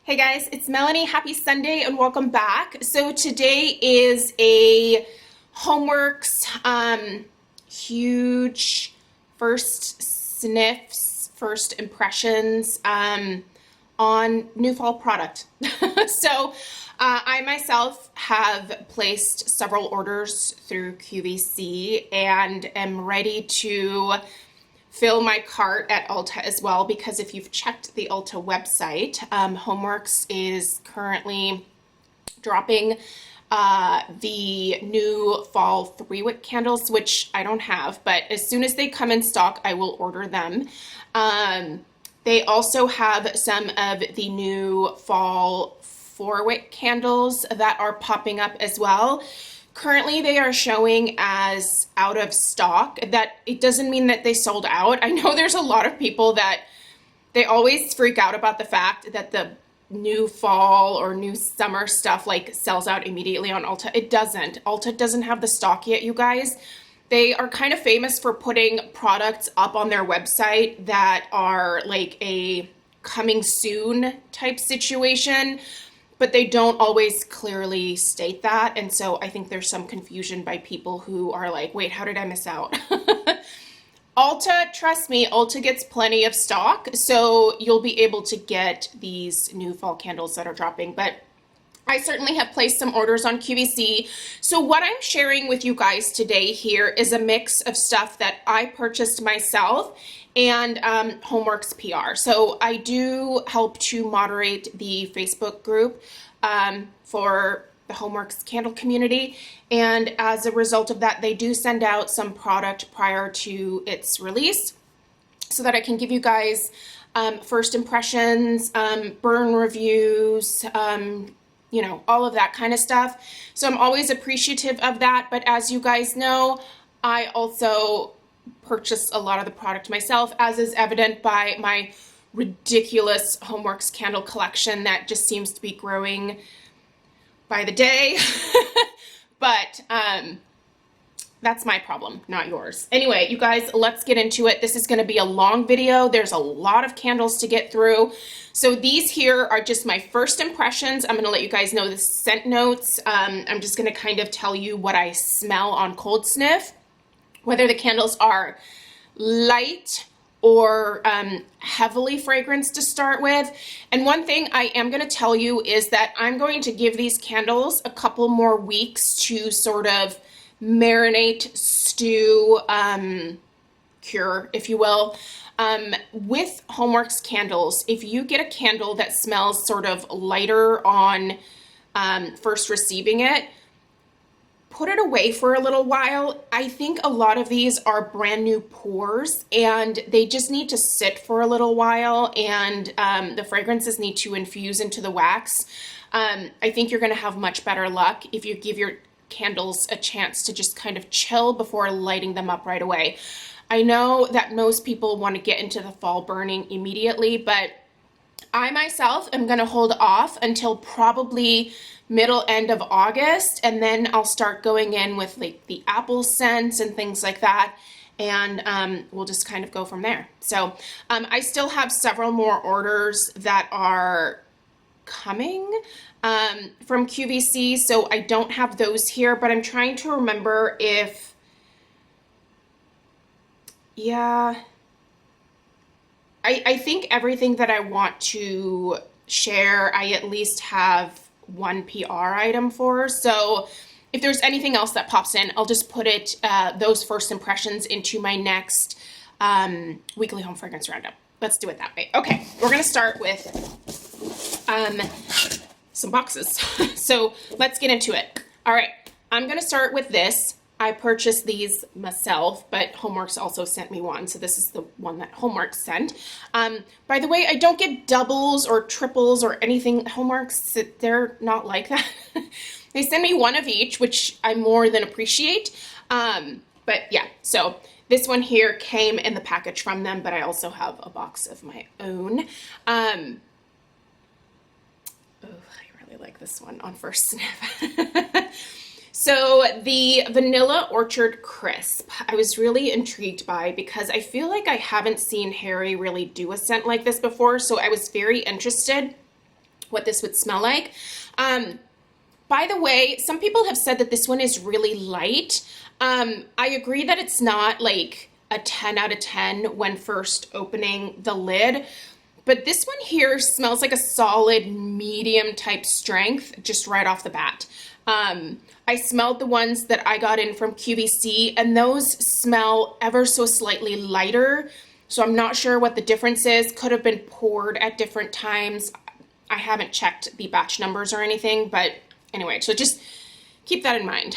Hey guys, it's Melanie. Happy Sunday and welcome back. So today is a HOMEWORX huge first sniffs, first impressions on new fall product. So I myself have placed several orders through QVC and am ready to fill my cart at Ulta as well, because if you've checked the Ulta website, HOMEWORX is currently dropping the new fall 3-wick candles, which I don't have, but as soon as they come in stock, I will order them. They also have some of the new fall 4-wick candles that are popping up as well. Currently, they are showing as out of stock. That it doesn't mean that they sold out. I know there's a lot of people that they always freak out about the fact that the new fall or new summer stuff like sells out immediately on Ulta. It doesn't. Ulta doesn't have the stock yet, you guys. They are kind of famous for putting products up on their website that are like a coming soon type situation, but they don't always clearly state that. And so I think there's some confusion by people who are like, wait, how did I miss out? Ulta, trust me, Ulta gets plenty of stock, so you'll be able to get these new fall candles that are dropping. But I certainly have placed some orders on QVC. So what I'm sharing with you guys today here is a mix of stuff that I purchased myself and HOMEWORX PR. So I do help to moderate the Facebook group for the HOMEWORX candle community. And as a result of that, they do send out some product prior to its release so that I can give you guys first impressions, burn reviews, you know, all of that kind of stuff. So I'm always appreciative of that. But as you guys know, I also purchase a lot of the product myself, as is evident by my ridiculous HOMEWORX candle collection that just seems to be growing by the day. But that's my problem, not yours. Anyway, you guys, let's get into it. This is going to be a long video. There's a lot of candles to get through. So these here are just my first impressions. I'm going to let you guys know the scent notes. I'm just going to kind of tell you what I smell on cold sniff, whether the candles are light or heavily fragranced to start with. And one thing I am going to tell you is that I'm going to give these candles a couple more weeks to sort of marinate, stew, cure, if you will. With HOMEWORX candles, if you get a candle that smells sort of lighter on first receiving it, put it away for a little while. I think a lot of these are brand new pours and they just need to sit for a little while, and the fragrances need to infuse into the wax. I think you're going to have much better luck if you give your candles a chance to just kind of chill before lighting them up right away. I know that most people want to get into the fall burning immediately, but I myself am going to hold off until probably middle end of August, and then I'll start going in with like the apple scents and things like that, and we'll just kind of go from there. So I still have several more orders that are coming from QVC, so I don't have those here, but I'm trying to remember if, yeah, I think everything that I want to share, I at least have one PR item for. So if there's anything else that pops in, I'll just put it, those first impressions into my next weekly home fragrance roundup. Let's do it that way. Okay, we're gonna start with some boxes. So let's get into it. All right, I'm gonna start with this. I purchased these myself, but HOMEWORX also sent me one, so this is the one that HOMEWORX sent. By the way, I don't get doubles or triples or anything. HOMEWORX, they're not like that. They send me one of each, which I more than appreciate. But yeah, so this one here came in the package from them, but I also have a box of my own. Oh, I really like this one on first sniff. So the Vanilla Orchard Crisp, I was really intrigued by because I feel like I haven't seen Harry really do a scent like this before, so I was very interested what this would smell like. By the way, some people have said that this one is really light. I agree that it's not like a 10 out of 10 when first opening the lid, but this one here smells like a solid medium type strength just right off the bat. I smelled the ones that I got in from QVC, and those smell ever so slightly lighter. So I'm not sure what the difference is. Could have been poured at different times. I haven't checked the batch numbers or anything, but anyway, so just keep that in mind.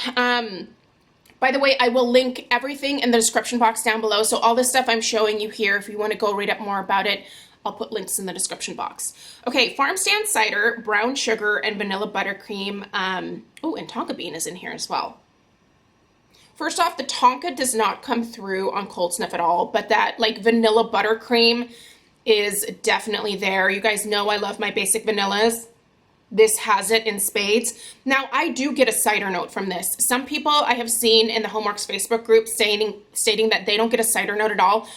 By the way, I will link everything in the description box down below. So all this stuff I'm showing you here, if you want to go read up more about it, I'll put links in the description box. Okay, Farmstand cider, brown sugar, and vanilla buttercream. Oh, and tonka bean is in here as well. First off, the tonka does not come through on Cold Sniff at all, but that like vanilla buttercream is definitely there. You guys know I love my basic vanillas. This has it in spades. Now, I do get a cider note from this. Some people I have seen in the HOMEWORX Facebook group stating that they don't get a cider note at all.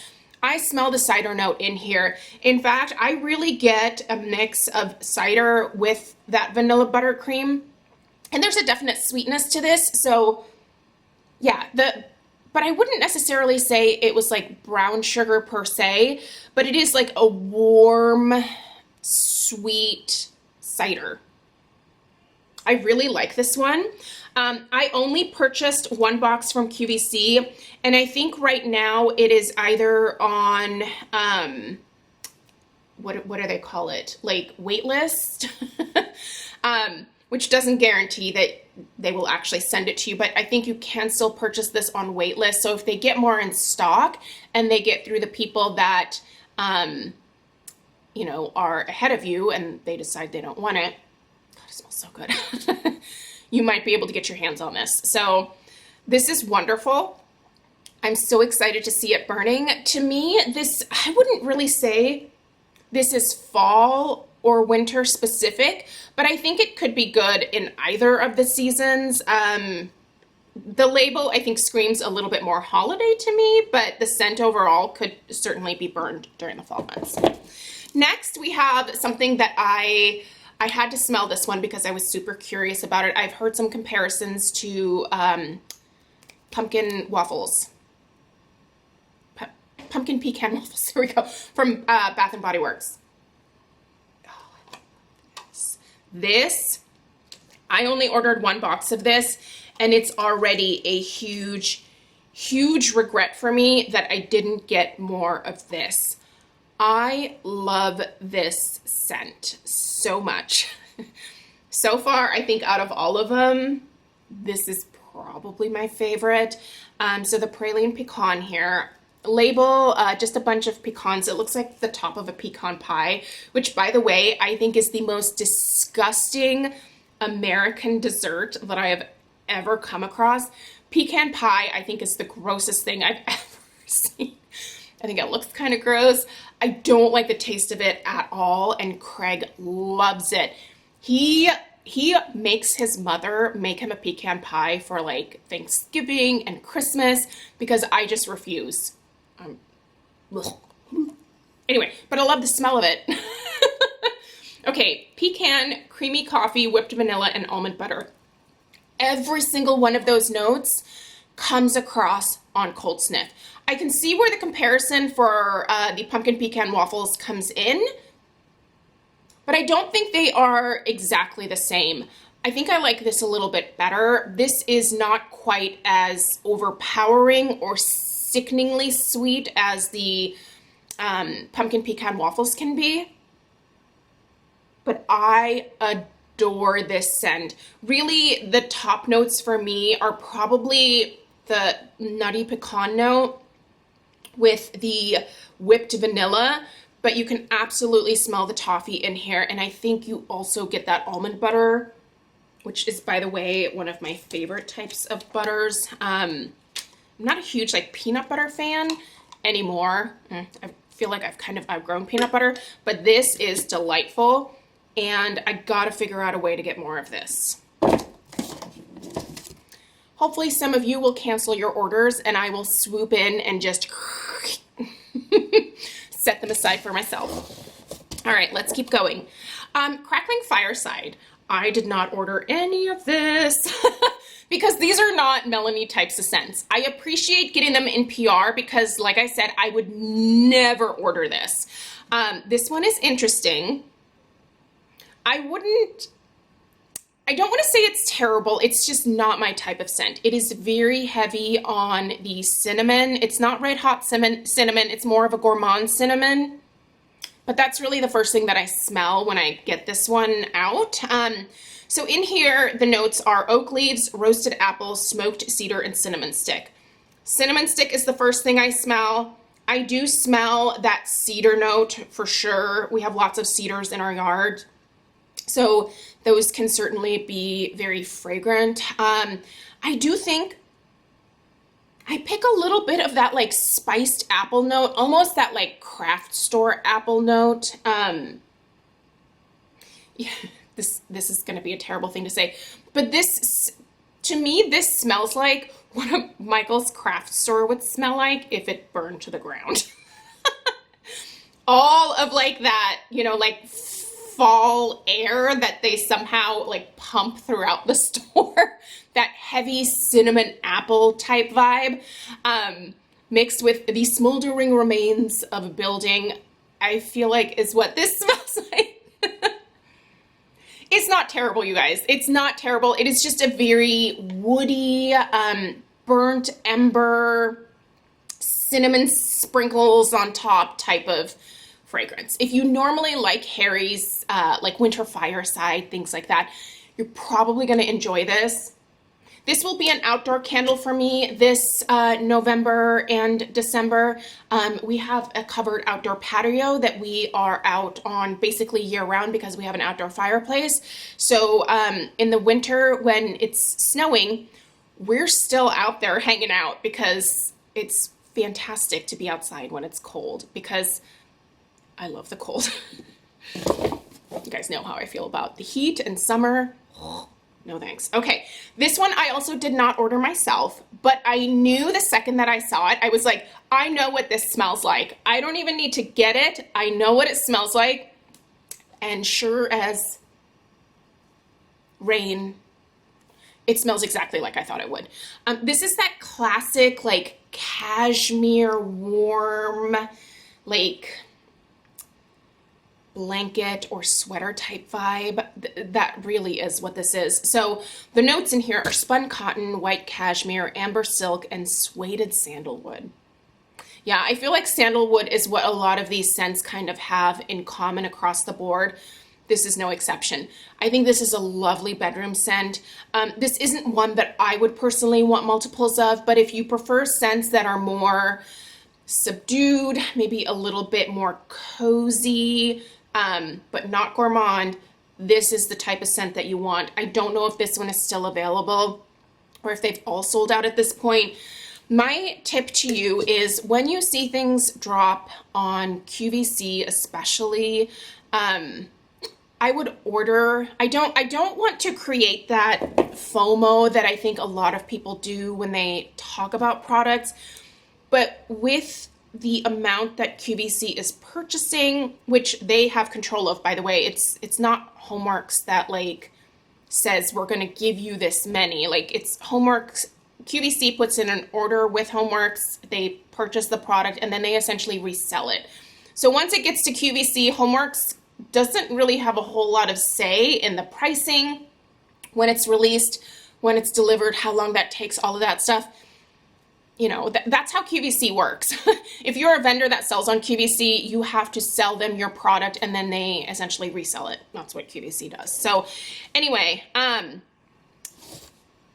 I smell the cider note in here. In fact, I really get a mix of cider with that vanilla buttercream. And there's a definite sweetness to this. So, yeah, but I wouldn't necessarily say it was like brown sugar per se, but it is like a warm, sweet cider. I really like this one. I only purchased one box from QVC, and I think right now it is either on, what do they call it? Like waitlist, which doesn't guarantee that they will actually send it to you, but I think you can still purchase this on waitlist. So if they get more in stock and they get through the people that, you know, are ahead of you and they decide they don't want it, God, it smells so good. You might be able to get your hands on this. So this is wonderful. I'm so excited to see it burning. To me, this, I wouldn't really say this is fall or winter specific, but I think it could be good in either of the seasons. The label, I think, screams a little bit more holiday to me, but the scent overall could certainly be burned during the fall months. Next, we have something that I had to smell this one because I was super curious about it. I've heard some comparisons to pumpkin waffles. Pumpkin pecan waffles, there we go, from Bath & Body Works. Oh, I love this. This, I only ordered one box of this, and it's already a huge, huge regret for me that I didn't get more of this. I love this scent so much. So far, I think out of all of them, this is probably my favorite. So the Praline Pecan here. Label, just a bunch of pecans. It looks like the top of a pecan pie, which, by the way, I think is the most disgusting American dessert that I have ever come across. Pecan pie, I think, is the grossest thing I've ever seen. I think it looks kind of gross. I don't like the taste of it at all, and Craig loves it. He makes his mother make him a pecan pie for like Thanksgiving and Christmas because I just refuse. Anyway, but I love the smell of it. Okay, pecan, creamy coffee, whipped vanilla, and almond butter. Every single one of those notes comes across on Cold Sniff. I can see where the comparison for the pumpkin pecan waffles comes in, but I don't think they are exactly the same. I think I like this a little bit better. This is not quite as overpowering or sickeningly sweet as the pumpkin pecan waffles can be, but I adore this scent. Really, the top notes for me are probably the nutty pecan note with the whipped vanilla, but you can absolutely smell the toffee in here, and I think you also get that almond butter, which is, by the way, one of my favorite types of butters. I'm not a huge like peanut butter fan anymore. I feel like I've kind of outgrown peanut butter, but this is delightful, and I gotta figure out a way to get more of this. Hopefully some of you will cancel your orders and I will swoop in and just set them aside for myself. All right, let's keep going. Crackling Fireside. I did not order any of this because these are not Melanie types of scents. I appreciate getting them in PR because, like I said, I would never order this. This one is interesting. I don't want to say it's terrible. It's just not my type of scent. It is very heavy on the cinnamon. It's not red hot cinnamon. It's more of a gourmand cinnamon. But that's really the first thing that I smell when I get this one out. So in here, the notes are oak leaves, roasted apples, smoked cedar, and cinnamon stick. Cinnamon stick is the first thing I smell. I do smell that cedar note for sure. We have lots of cedars in our yard, so those can certainly be very fragrant. I do think I pick a little bit of that like spiced apple note, almost that like craft store apple note. Yeah, this is going to be a terrible thing to say, but this, to me, this smells like what a Michael's craft store would smell like if it burned to the ground. All of like that, you know, like fall air that they somehow like pump throughout the store. That heavy cinnamon apple type vibe, mixed with the smoldering remains of a building, I feel like is what this smells like. It's not terrible, you guys. It's not terrible. It is just a very woody, burnt ember, cinnamon sprinkles on top type of fragrance. If you normally like Harry's, like Winter Fireside, things like that, you're probably going to enjoy this. This will be an outdoor candle for me this November and December. We have a covered outdoor patio that we are out on basically year round because we have an outdoor fireplace. So in the winter when it's snowing, we're still out there hanging out because it's fantastic to be outside when it's cold because I love the cold. You guys know how I feel about the heat and summer. No thanks. Okay, this one I also did not order myself, but I knew the second that I saw it, I was like, I know what this smells like. I don't even need to get it. I know what it smells like. And sure as rain, it smells exactly like I thought it would. This is that classic, like, cashmere, warm, like, blanket or sweater type vibe. That really is what this is. So the notes in here are spun cotton, white cashmere, amber silk, and suede sandalwood. Yeah, I feel like sandalwood is what a lot of these scents kind of have in common across the board. This is no exception. I think this is a lovely bedroom scent. This isn't one that I would personally want multiples of, but if you prefer scents that are more subdued, maybe a little bit more cozy, but not gourmand, this is the type of scent that you want. I don't know if this one is still available or if they've all sold out at this point. My tip to you is when you see things drop on QVC especially, I would order. I don't want to create that FOMO that I think a lot of people do when they talk about products, but with the amount that QVC is purchasing, which they have control of, by the way, it's not HOMEWORX that like says we're going to give you this many. Like, it's HOMEWORX. QVC puts in an order with HOMEWORX, they purchase the product, and then they essentially resell it. So once it gets to QVC, HOMEWORX doesn't really have a whole lot of say in the pricing, when it's released, when it's delivered, how long that takes, all of that stuff. You know, that's how QVC works. If you're a vendor that sells on QVC, you have to sell them your product and then they essentially resell it. That's what QVC does. So anyway,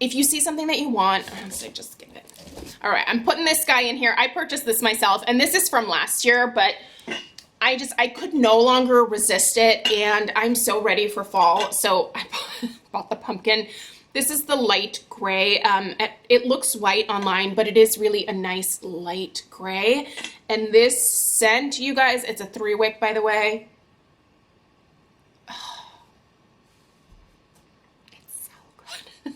if you see something that you want, I'm gonna just get it. All right, I'm putting this guy in here. I purchased this myself, and this is from last year, but I could no longer resist it, and I'm so ready for fall. So I bought the pumpkin. This is the light gray. It looks white online, but it is really a nice light gray. And this scent, you guys, it's a 3-wick, by the way. Oh, it's so good.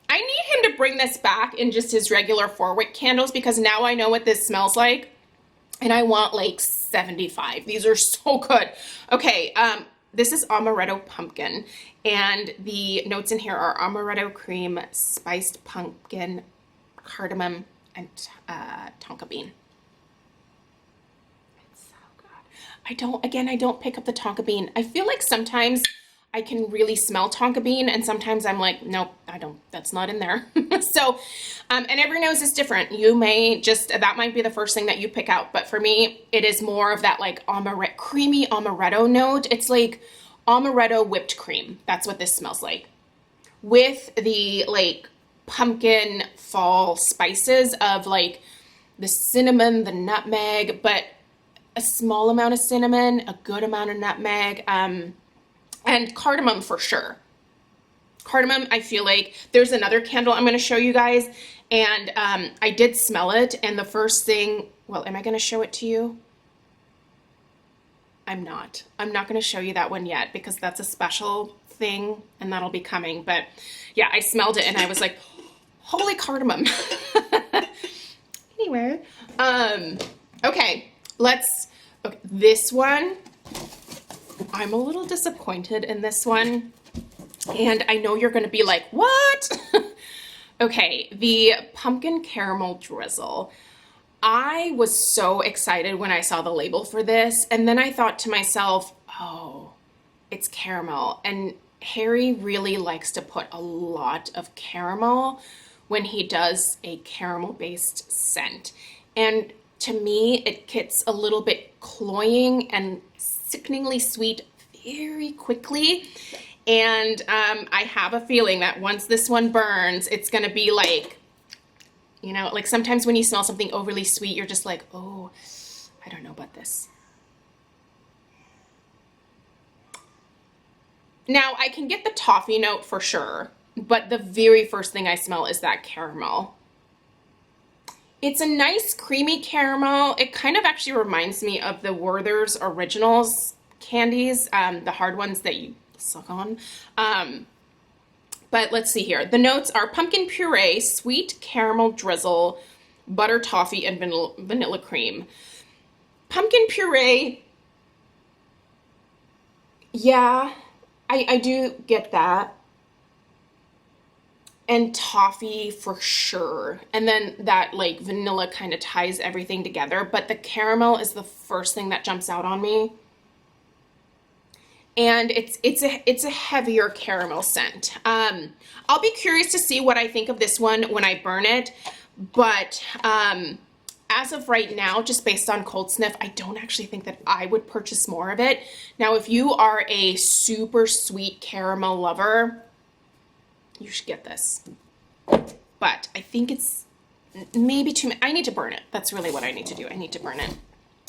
I need him to bring this back in just his regular 4-wick candles because now I know what this smells like. And I want like $1.75. These are so good. Okay, this is Amaretto Pumpkin, and the notes in here are amaretto cream, spiced pumpkin, cardamom, and tonka bean. It's so good. I don't pick up the tonka bean. I feel like sometimes I can really smell tonka bean, and sometimes I'm like, nope, I don't, that's not in there. So, and every nose is different. You may just, that might be the first thing that you pick out, but for me, it is more of that like creamy amaretto note. It's like amaretto whipped cream. That's what this smells like. With the like pumpkin fall spices of like the cinnamon, the nutmeg, but a small amount of cinnamon, a good amount of nutmeg, and cardamom for sure. Cardamom, I feel like there's another candle I'm going to show you guys, and I did smell it, and the first thing, well, am I going to show it to you? I'm not going to show you that one yet because that's a special thing and that'll be coming. But yeah, I smelled it and I was like, holy cardamom. Anyway, okay, this one, I'm a little disappointed in this one. And I know you're going to be like, what? Okay, the pumpkin caramel drizzle. I was so excited when I saw the label for this, and then I thought to myself, oh, it's caramel. And Harry really likes to put a lot of caramel when he does a caramel-based scent. And to me, it gets a little bit cloying and sickeningly sweet very quickly. And I have a feeling that once this one burns, it's going to be like, you know, like sometimes when you smell something overly sweet, you're just like, oh, I don't know about this. Now, I can get the toffee note for sure, but the very first thing I smell is that caramel. It's a nice creamy caramel. It kind of actually reminds me of the Werther's Originals candies, the hard ones that you suck on. But let's see here. The notes are pumpkin puree, sweet caramel drizzle, butter toffee, and vanilla cream. Pumpkin puree, yeah, I do get that. And toffee for sure. And then that like vanilla kind of ties everything together. But the caramel is the first thing that jumps out on me. And it's a heavier caramel scent. I'll be curious to see what I think of this one when I burn it, but as of right now, just based on cold sniff, I don't actually think that I would purchase more of it. Now, if you are a super sweet caramel lover, you should get this. But I think it's maybe too much. I need to burn it. That's really what I need to do. I need to burn it.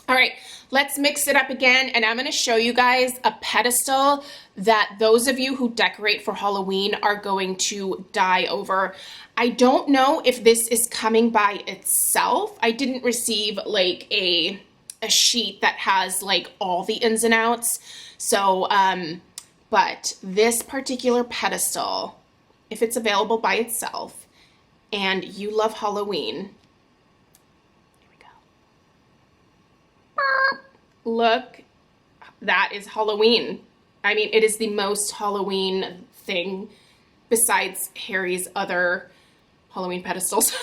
All right, let's mix it up again, and I'm going to show you guys a pedestal that those of you who decorate for Halloween are going to die over. I don't know if this is coming by itself. I didn't receive like a sheet that has like all the ins and outs. So, but this particular pedestal, if it's available by itself and you love Halloween, look, that is Halloween. I mean, it is the most Halloween thing besides Harry's other Halloween pedestals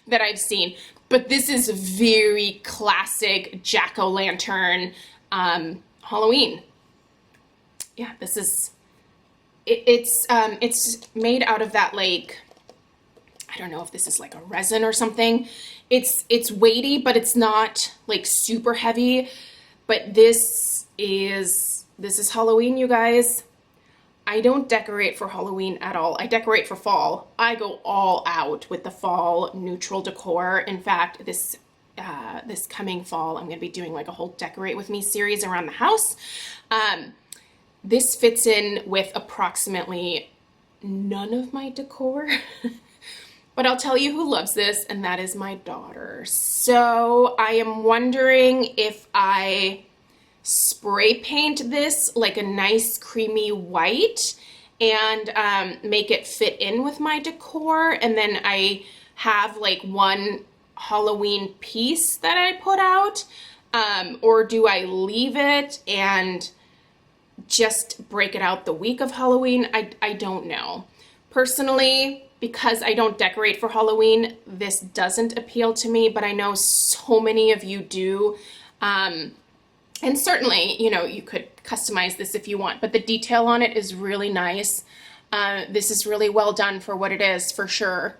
that I've seen. But this is very classic jack-o'-lantern Halloween. Yeah, this is, it's made out of that like, I don't know if this is like a resin or something. It's weighty, but it's not like super heavy. But this is Halloween, you guys. I don't decorate for Halloween at all. I decorate for fall. I go all out with the fall neutral decor. In fact, this coming fall, I'm going to be doing like a whole decorate with me series around the house. This fits in with approximately none of my decor. But I'll tell you who loves this, and that is my daughter. So I am wondering if I spray paint this like a nice creamy white and make it fit in with my decor. And then I have like one Halloween piece that I put out Or do I leave it and just break it out the week of Halloween? I don't know. Personally, because I don't decorate for Halloween, this doesn't appeal to me, but I know so many of you do. And certainly, you know, you could customize this if you want, but the detail on it is really nice. This is really well done for what it is, for sure.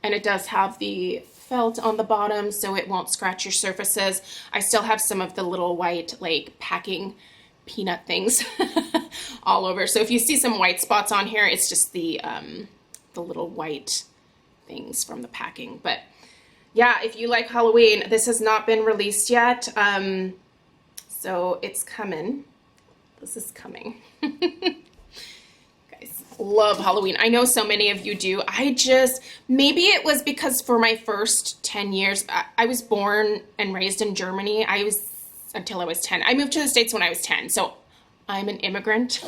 And it does have the felt on the bottom, so it won't scratch your surfaces. I still have some of the little white, like, packing peanut things all over. So if you see some white spots on here, it's just the little white things from the packing. But yeah, if you like Halloween, this has not been released yet. So it's coming. This is coming. Guys, love Halloween. I know so many of you do. Maybe it was because for my first 10 years, I was born and raised in Germany. Until I was 10. I moved to the States when I was 10, so I'm an immigrant.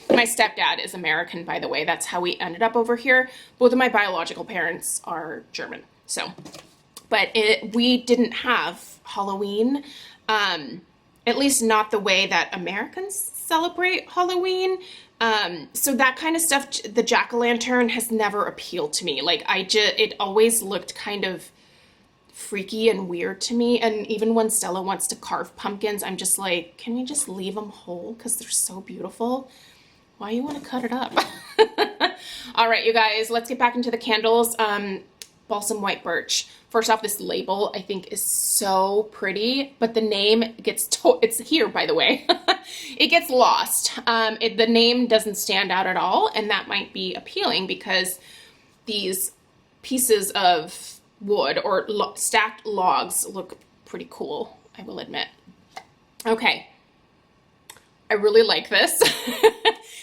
My stepdad is American, by the way. That's how we ended up over here. Both of my biological parents are German. So, but we didn't have Halloween, at least not the way that Americans celebrate Halloween. So that kind of stuff, the jack-o'-lantern has never appealed to me. Like, it always looked kind of freaky and weird to me. And even when Stella wants to carve pumpkins, I'm just like, can we just leave them whole? Because they're so beautiful. Why you want to cut it up? All right, you guys, let's get back into the candles. Balsam White Birch. First off, this label I think is so pretty, but the name gets, it's here, by the way. It gets lost. The name doesn't stand out at all, and that might be appealing because these pieces of wood or stacked logs look pretty cool, I will admit. Okay, I really like this.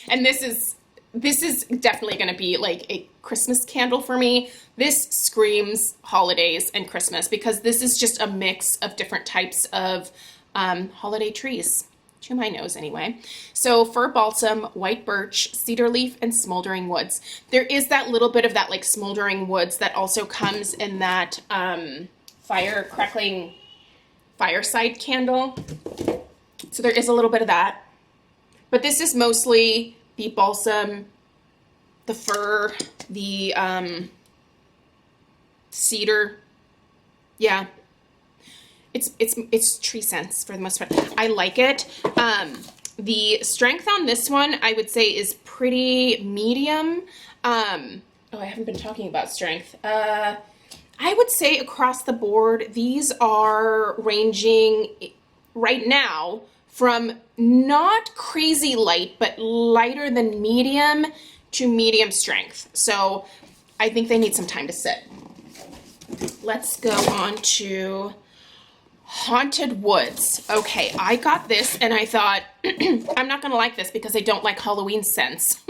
And this is definitely going to be like a Christmas candle for me. This screams holidays and Christmas because this is just a mix of different types of holiday trees, to my nose anyway. So fir balsam, white birch, cedar leaf, and smoldering woods. There is that little bit of that like smoldering woods that also comes in that crackling fireside candle. So there is a little bit of that. But this is mostly the balsam, the fir, the cedar. Yeah. It's tree scents for the most part. I like it. The strength on this one, I would say, is pretty medium. I haven't been talking about strength. I would say across the board, these are ranging right now from not crazy light, but lighter than medium to medium strength. So I think they need some time to sit. Let's go on to Haunted Woods. Okay, I got this and I thought, I'm not going to like this because I don't like Halloween scents.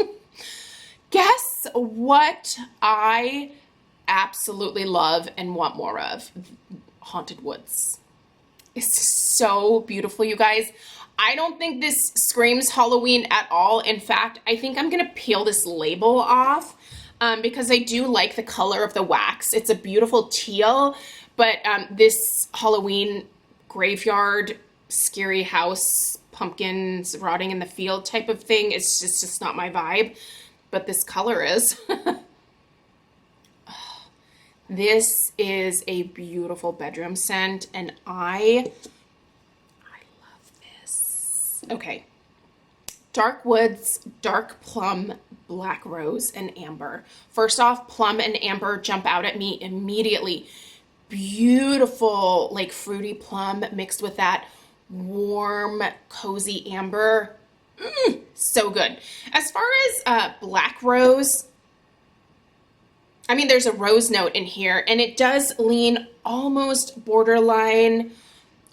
Guess what I absolutely love and want more of? Haunted Woods. It's so beautiful, you guys. I don't think this screams Halloween at all. In fact, I think I'm going to peel this label off because I do like the color of the wax. It's a beautiful teal, but this Halloween graveyard, scary house, pumpkins rotting in the field type of thing, it's just not my vibe. But this color is. This is a beautiful bedroom scent, and I love this. Okay. Dark woods, dark plum, black rose, and amber. First off, plum and amber jump out at me immediately. Beautiful, like fruity plum mixed with that warm, cozy amber. So good. As far as black rose, I mean, there's a rose note in here, and it does lean almost borderline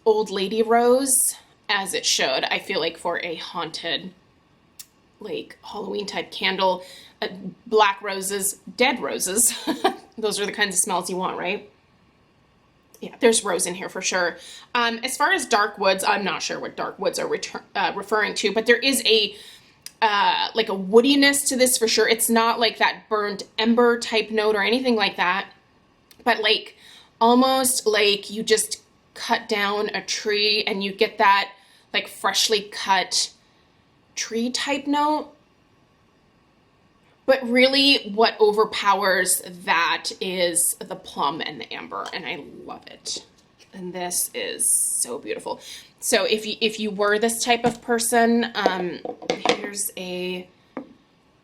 old lady rose, as it should, I feel like, for a haunted, like, Halloween type candle. Black roses, dead roses. Those are the kinds of smells you want, right? Yeah, there's rose in here for sure. As far as dark woods, I'm not sure what dark woods are referring to, but there is like a woodiness to this for sure. It's not like that burnt ember type note or anything like that, but like almost like you just cut down a tree and you get that like freshly cut tree type note. But really what overpowers that is the plum and the amber, and I love it. And this is so beautiful. So if you were this type of person, here's a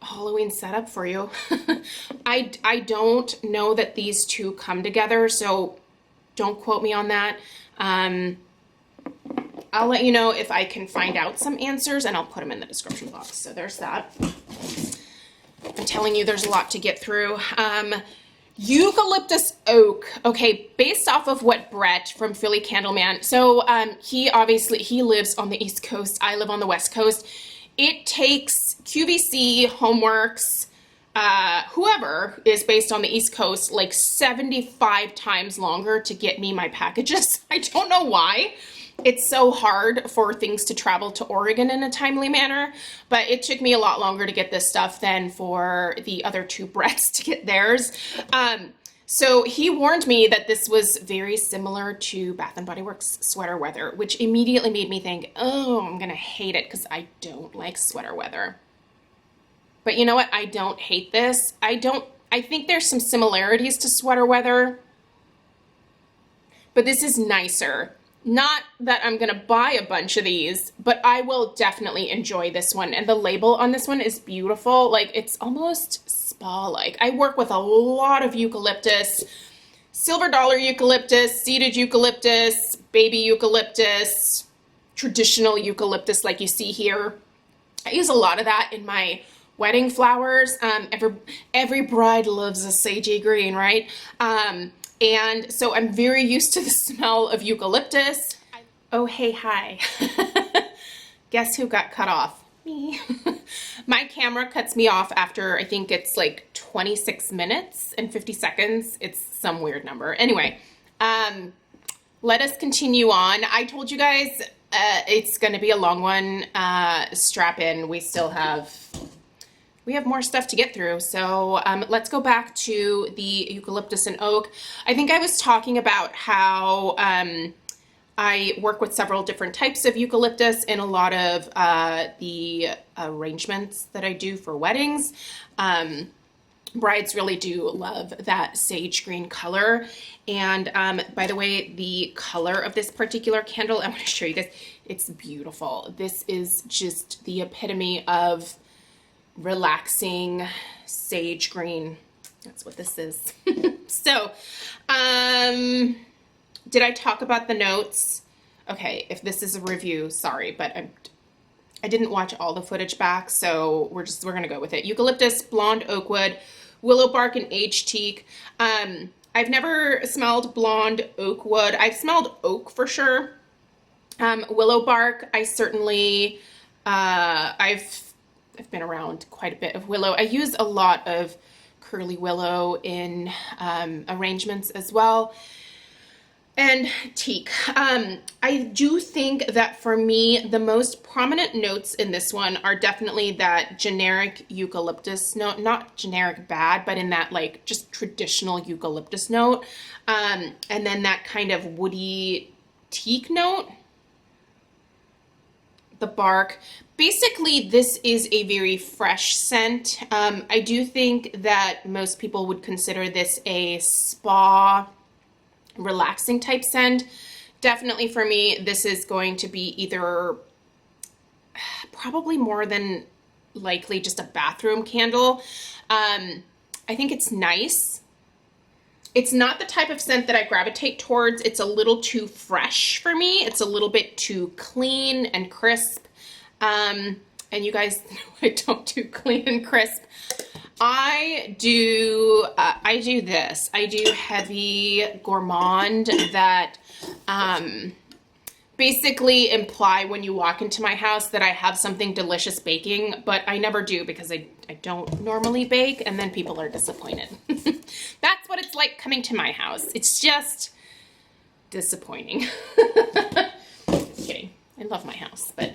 Halloween setup for you. I don't know that these two come together, so don't quote me on that. I'll let you know if I can find out some answers, and I'll put them in the description box. So there's that. I'm telling you, there's a lot to get through. Eucalyptus Oak. Okay, based off of what Brett from Philly Candleman, so he lives on the East Coast. I live on the West Coast. It takes QVC, HOMEWORX, whoever is based on the East Coast, like 75 times longer to get me my packages. I don't know why. It's so hard for things to travel to Oregon in a timely manner, but it took me a lot longer to get this stuff than for the other two Bretts to get theirs. So he warned me that this was very similar to Bath & Body Works Sweater Weather, which immediately made me think, oh, I'm going to hate it because I don't like sweater weather. But you know what? I don't hate this. I think there's some similarities to sweater weather, but this is nicer. Not that I'm going to buy a bunch of these, but I will definitely enjoy this one. And the label on this one is beautiful. Like, it's almost spa-like. I work with a lot of eucalyptus, silver dollar eucalyptus, seeded eucalyptus, baby eucalyptus, traditional eucalyptus like you see here. I use a lot of that in my wedding flowers. Every bride loves a sagey green, right? And so I'm very used to the smell of eucalyptus. Oh, hey, hi. Guess who got cut off? Me. My camera cuts me off after, I think it's like 26 minutes and 50 seconds. It's some weird number. Anyway, let us continue on. I told you guys it's going to be a long one. Strap in. We have more stuff to get through. So let's go back to the eucalyptus and oak. I think I was talking about how I work with several different types of eucalyptus in a lot of the arrangements that I do for weddings. Brides really do love that sage green color. And by the way, the color of this particular candle, I'm going to show you this. It's beautiful. This is just the epitome of relaxing sage green. That's what this is. So, did I talk about the notes? Okay, if this is a review, sorry, but I didn't watch all the footage back, so we're gonna go with it. Eucalyptus, blonde oakwood, willow bark, and aged teak. I've never smelled blonde oakwood. I've smelled oak for sure. Willow bark, I certainly, I've been around quite a bit of willow. I use a lot of curly willow in arrangements as well. And teak. I do think that for me, the most prominent notes in this one are definitely that generic eucalyptus note, not generic bad, but in that like just traditional eucalyptus note. And then that kind of woody teak note. The bark. Basically, this is a very fresh scent. I do think that most people would consider this a spa relaxing type scent. Definitely for me, this is going to be either probably more than likely just a bathroom candle. I think it's nice. It's not the type of scent that I gravitate towards. It's a little too fresh for me. It's a little bit too clean and crisp. And you guys know I don't do clean and crisp. I do this. I do heavy gourmand that basically imply when you walk into my house that I have something delicious baking, but I never do because I don't normally bake, and then people are disappointed. That's what it's like coming to my house. It's just disappointing. Just kidding. I love my house, but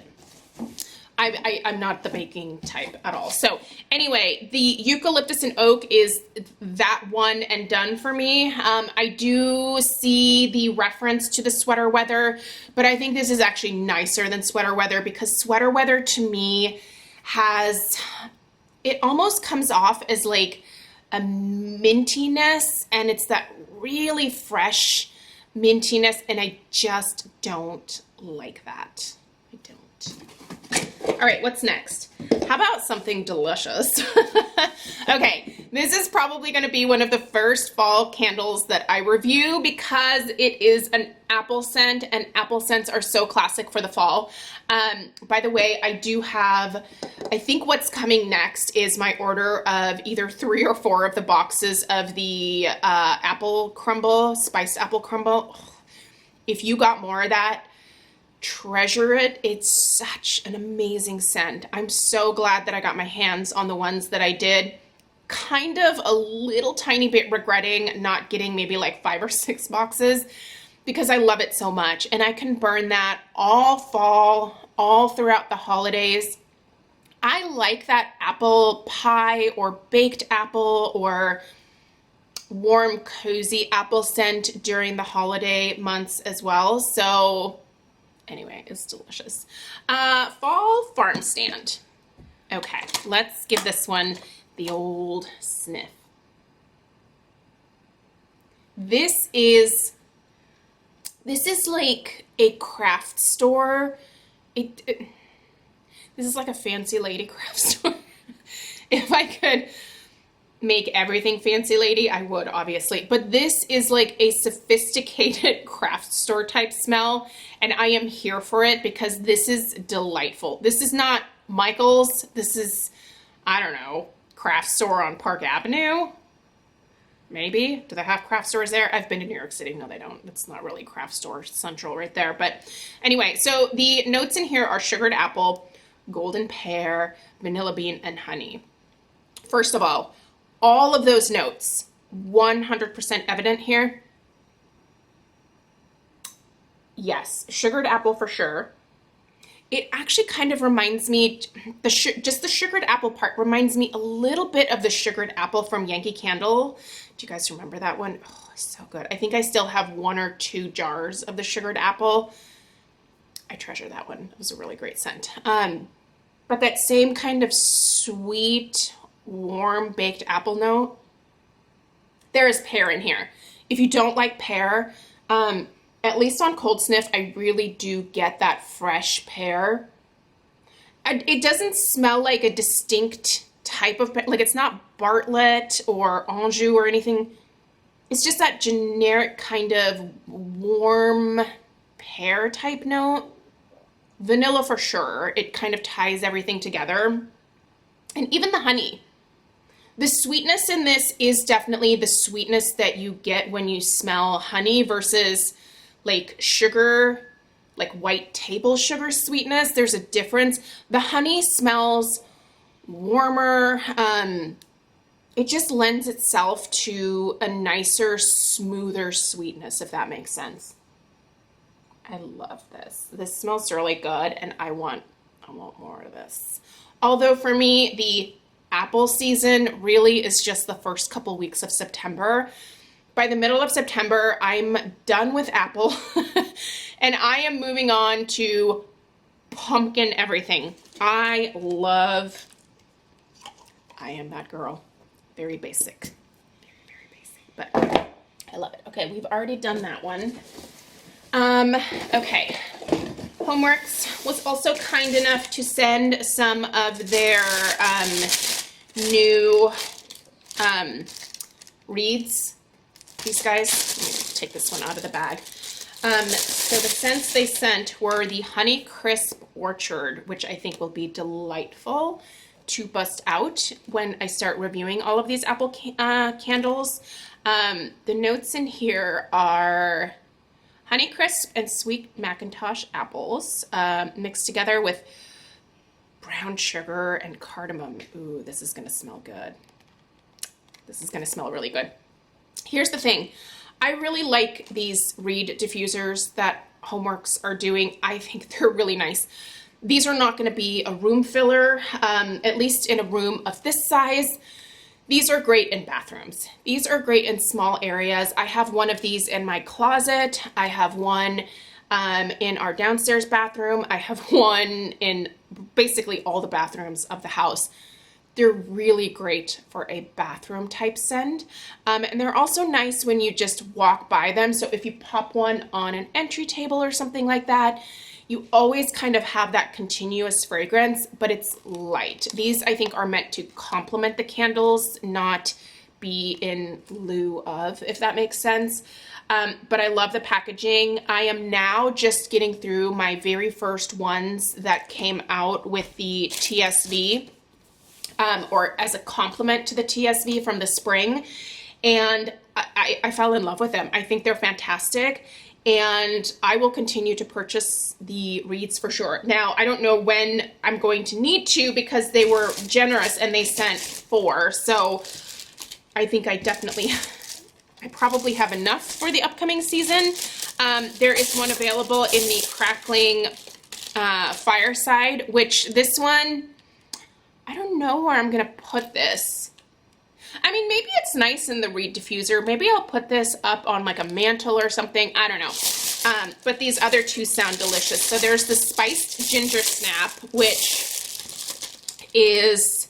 I'm not the baking type at all. So anyway, the Eucalyptus and Oak is that one and done for me. I do see the reference to the sweater weather, but I think this is actually nicer than sweater weather because sweater weather to me it almost comes off as like a mintiness, and it's that really fresh mintiness, and I just don't like that. I don't. All right, what's next? How about something delicious? Okay, this is probably going to be one of the first fall candles that I review because it is an apple scent, and apple scents are so classic for the fall. By the way, I do have, I think what's coming next is my order of either 3 or 4 of the boxes of the apple crumble, spiced apple crumble. If you got more of that, treasure it. It's such an amazing scent. I'm so glad that I got my hands on the ones that I did. Kind of a little tiny bit regretting not getting maybe like 5 or 6 boxes because I love it so much, and I can burn that all fall, all throughout the holidays. I like that apple pie or baked apple or warm, cozy apple scent during the holiday months as well. So anyway, it's delicious. Fall Farmstand. Okay, let's give this one the old sniff. This is like a craft store. This is like a fancy lady craft store. If I could make everything fancy lady, I would, obviously. But this is like a sophisticated craft store type smell, and I am here for it because this is delightful. This is not Michael's. This is, I don't know, craft store on Park Avenue. Maybe. Do they have craft stores there? I've been to New York City. No, they don't. It's not really craft store central right there. But anyway, so the notes in here are sugared apple, golden pear, vanilla bean, and honey. First of all of those notes, 100% evident here. Yes, sugared apple for sure. It actually kind of reminds me, just the sugared apple part reminds me a little bit of the sugared apple from Yankee Candle. Do you guys remember that one? Oh, so good. I think I still have 1 or 2 jars of the sugared apple. I treasure that one. It was a really great scent. But that same kind of sweet, warm baked apple note. There is pear in here. If you don't like pear, at least on cold sniff, I really do get that fresh pear. It doesn't smell like a distinct type of, like it's not Bartlett or Anjou or anything. It's just that generic kind of warm pear type note. Vanilla for sure. It kind of ties everything together. And even the honey. The sweetness in this is definitely the sweetness that you get when you smell honey versus like sugar, like white table sugar sweetness. There's a difference. The honey smells warmer. It just lends itself to a nicer, smoother sweetness, if that makes sense. I love this. This smells really good, and I want more of this. Although for me, the apple season really is just the first couple weeks of September. By the middle of September, I'm done with apple, and I am moving on to pumpkin everything. I am that girl. Very basic. Very basic, but I love it. Okay, we've already done that one. Okay. HOMEWORX was also kind enough to send some of their new wreaths. These guys, let me take this one out of the bag. So the scents they sent were the Honey Crisp Orchard, which I think will be delightful to bust out when I start reviewing all of these apple candles. The notes in here are Honey Crisp and Sweet Macintosh apples mixed together with brown sugar and cardamom. Ooh, this is gonna smell good. This is gonna smell really good. Here's the thing. I really like these reed diffusers that HOMEWORX are doing. I think they're really nice. These are not going to be a room filler, at least in a room of this size. These are great in bathrooms. These are great in small areas. I have one of these in my closet. I have one in our downstairs bathroom. I have one in basically all the bathrooms of the house. They're really great for a bathroom type scent. And they're also nice when you just walk by them. So if you pop one on an entry table or something like that, you always kind of have that continuous fragrance, but it's light. These, I think, are meant to complement the candles, not be in lieu of, if that makes sense. But I love the packaging. I am now just getting through my very first ones that came out with the TSV, or as a complement to the TSV from the spring. And I fell in love with them. I think they're fantastic. And I will continue to purchase the reeds for sure. Now, I don't know when I'm going to need to because they were generous and they sent 4. So I think I probably have enough for the upcoming season. There is one available in the Crackling Fireside, which this one, I don't know where I'm gonna put this. I mean, maybe it's nice in the reed diffuser. Maybe I'll put this up on like a mantle or something. I don't know. But these other two sound delicious. So there's the spiced ginger snap, which is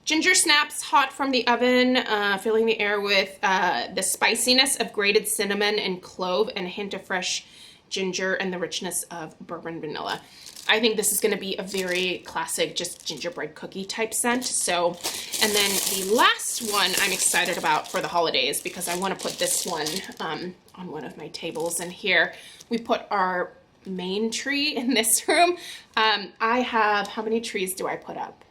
ginger snaps hot from the oven, filling the air with the spiciness of grated cinnamon and clove and a hint of fresh ginger and the richness of bourbon vanilla. I think this is going to be a very classic, just gingerbread cookie type scent. So, and then the last one I'm excited about for the holidays because I want to put this one on one of my tables. And here we put our main tree in this room. I have, how many trees do I put up?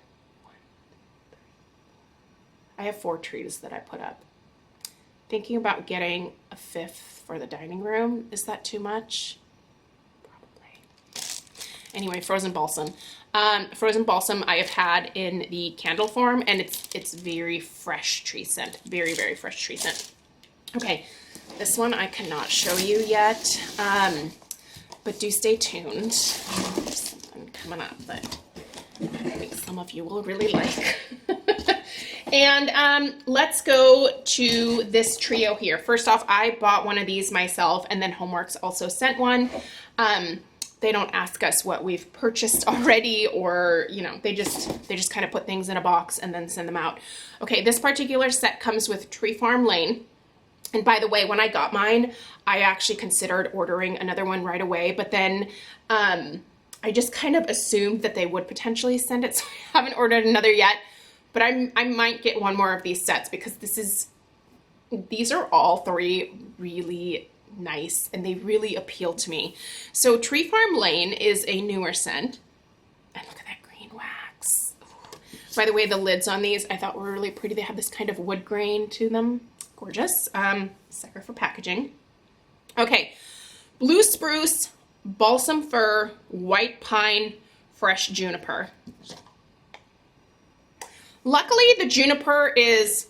I have 4 trees that I put up. Thinking about getting a 5th for the dining room. Is that too much? Anyway, frozen balsam. Frozen balsam I have had in the candle form, and it's very fresh tree scent. Very, very fresh tree scent. Okay, this one I cannot show you yet, but do stay tuned. There's something coming up that I think some of you will really like. And let's go to this trio here. First off, I bought one of these myself, and then HOMEWORX also sent one. They don't ask us what we've purchased already, or, you know, they just kind of put things in a box and then send them out. Okay, this particular set comes with Tree Farm Lane. And by the way, when I got mine, I actually considered ordering another one right away, but then I just kind of assumed that they would potentially send it, so I haven't ordered another yet. But I might get one more of these sets because these are all 3 really nice and they really appeal to me. So Tree Farm Lane is a newer scent. And look at that green wax. Ooh. By the way, the lids on these I thought were really pretty. They have this kind of wood grain to them. Gorgeous. Sucker for packaging. Okay. Blue spruce, balsam fir, white pine, fresh juniper. Luckily, the juniper is,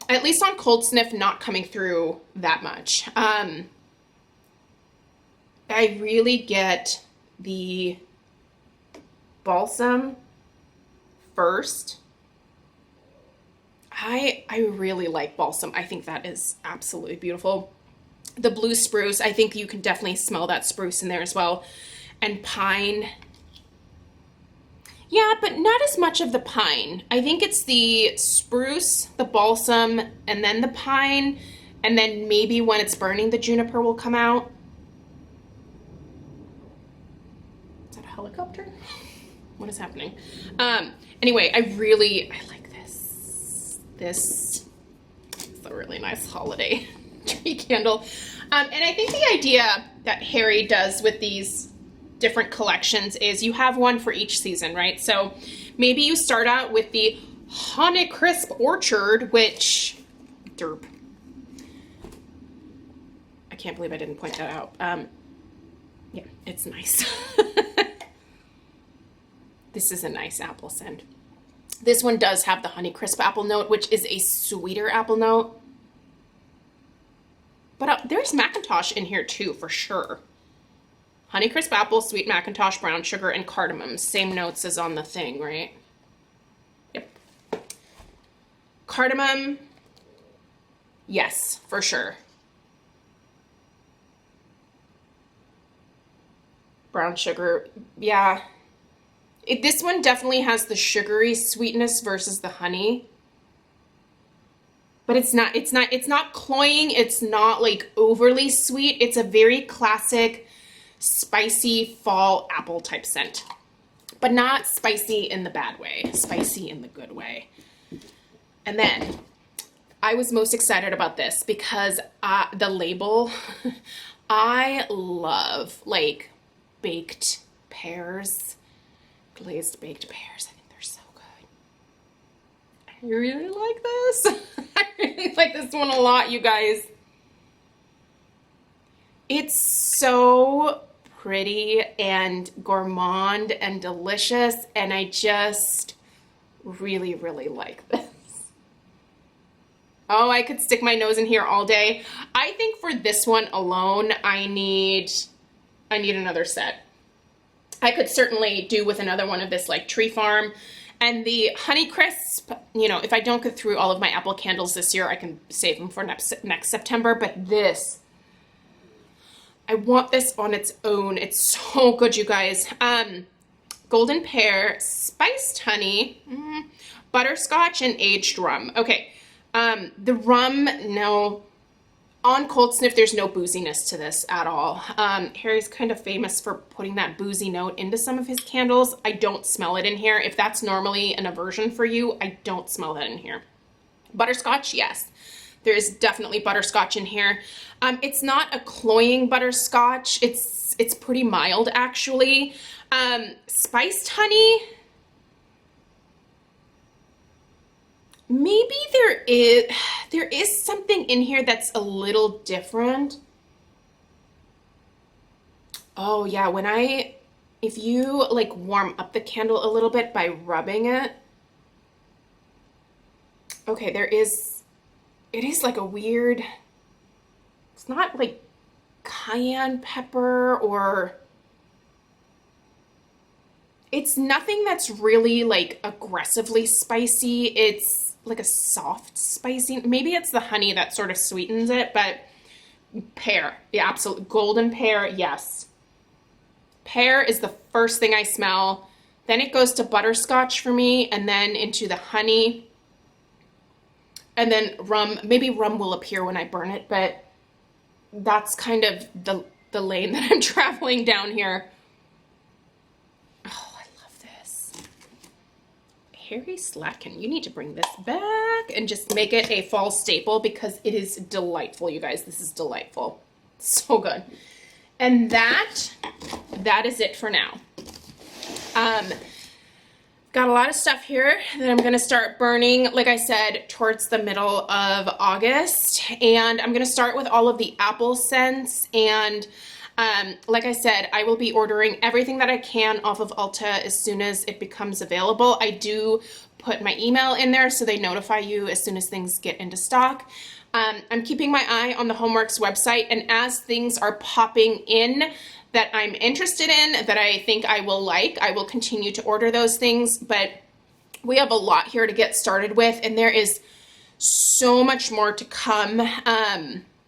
at least on cold sniff, not coming through that much. I really get the balsam first. I really like balsam. I think that is absolutely beautiful. The blue spruce, I think you can definitely smell that spruce in there as well. And pine. Yeah, but not as much of the pine. I think it's the spruce, the balsam, and then the pine, and then maybe when it's burning, the juniper will come out. Is that a helicopter? What is happening? Anyway, I like this. This is a really nice holiday tree candle. And I think the idea that Harry does with these different collections is you have one for each season, right? So maybe you start out with the Honeycrisp Orchard, which, derp. I can't believe I didn't point that out. Yeah, it's nice. This is a nice apple scent. This one does have the Honeycrisp apple note, which is a sweeter apple note. But there's Macintosh in here too, for sure. Honeycrisp apple, sweet Macintosh, brown sugar, and cardamom. Same notes as on the thing, right? Yep. Cardamom, yes, for sure. Brown sugar, yeah. This one definitely has the sugary sweetness versus the honey. But it's not cloying. It's not like overly sweet. It's a very classic spicy fall apple type scent, but not spicy in the bad way, spicy in the good way. And then I was most excited about this because the label, I love like baked pears, glazed baked pears. I think they're so good. I really like this. I really like this one a lot, you guys. It's so pretty and gourmand and delicious, and I just really, really like this. Oh, I could stick my nose in here all day. I think for this one alone, I need another set. I could certainly do with another one of this like Tree Farm. And the Honeycrisp, you know, if I don't get through all of my apple candles this year, I can save them for next September. But this, I want this on its own. It's so good, you guys. Golden pear, spiced honey, butterscotch, and aged rum. Okay, the rum, no. On Cold Sniff, there's no booziness to this at all. Harry's kind of famous for putting that boozy note into some of his candles. I don't smell it in here. If that's normally an aversion for you, I don't smell that in here. Butterscotch, yes. There is definitely butterscotch in here. It's not a cloying butterscotch. It's pretty mild, actually. Spiced honey, maybe there is something in here that's a little different. Oh yeah, if you like warm up the candle a little bit by rubbing it. Okay, it is like a weird, it's not like cayenne pepper or, it's nothing that's really like aggressively spicy. It's like a soft spicy. Maybe it's the honey that sort of sweetens it, but pear, yeah, absolutely. Golden pear, yes. Pear is the first thing I smell. Then it goes to butterscotch for me, and then into the honey. And then rum, maybe rum will appear when I burn it, but that's kind of the lane that I'm traveling down here. Oh, I love this. Harry Slatkin, you need to bring this back and just make it a fall staple because it is delightful, you guys. This is delightful. So good. And that is it for now. Got a lot of stuff here that I'm going to start burning, like I said, towards the middle of August. And I'm going to start with all of the apple scents. And like I said, I will be ordering everything that I can off of Ulta as soon as it becomes available. I do put my email in there so they notify you as soon as things get into stock. I'm keeping my eye on the HOMEWORX website, and as things are popping in that I'm interested in, that I think I will like, I will continue to order those things. But we have a lot here to get started with, and there is so much more to come.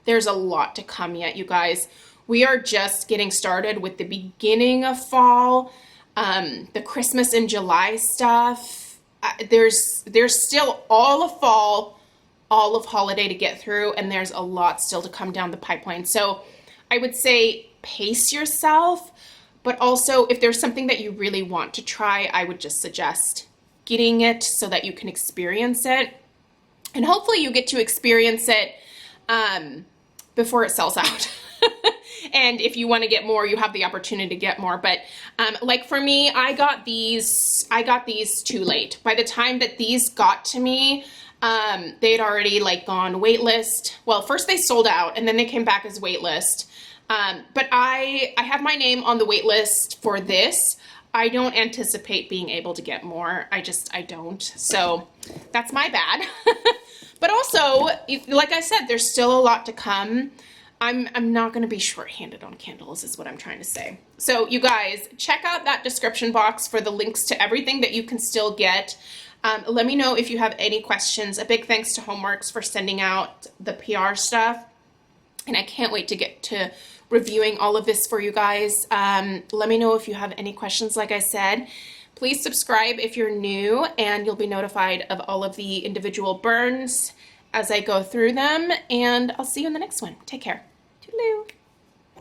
There's a lot to come yet, you guys. We are just getting started with the beginning of fall, the Christmas in July stuff. There's still all of fall, all of holiday to get through, and there's a lot still to come down the pipeline. So I would say pace yourself, but also if there's something that you really want to try, I would just suggest getting it so that you can experience it. And hopefully you get to experience it before it sells out. And if you want to get more, you have the opportunity to get more. But like for me, I got these too late. By the time that these got to me, they'd already like gone waitlist. Well, first they sold out and then they came back as waitlist. But I have my name on the wait list for this. I don't anticipate being able to get more. I don't. So that's my bad. But also, like I said, there's still a lot to come. I'm not going to be short-handed on candles is what I'm trying to say. So you guys, check out that description box for the links to everything that you can still get. Let me know if you have any questions. A big thanks to HOMEWORX for sending out the PR stuff. And I can't wait to get to reviewing all of this for you guys. Let me know if you have any questions, like I said. Please subscribe if you're new, and you'll be notified of all of the individual burns as I go through them. And I'll see you in the next one. Take care. Toodaloo.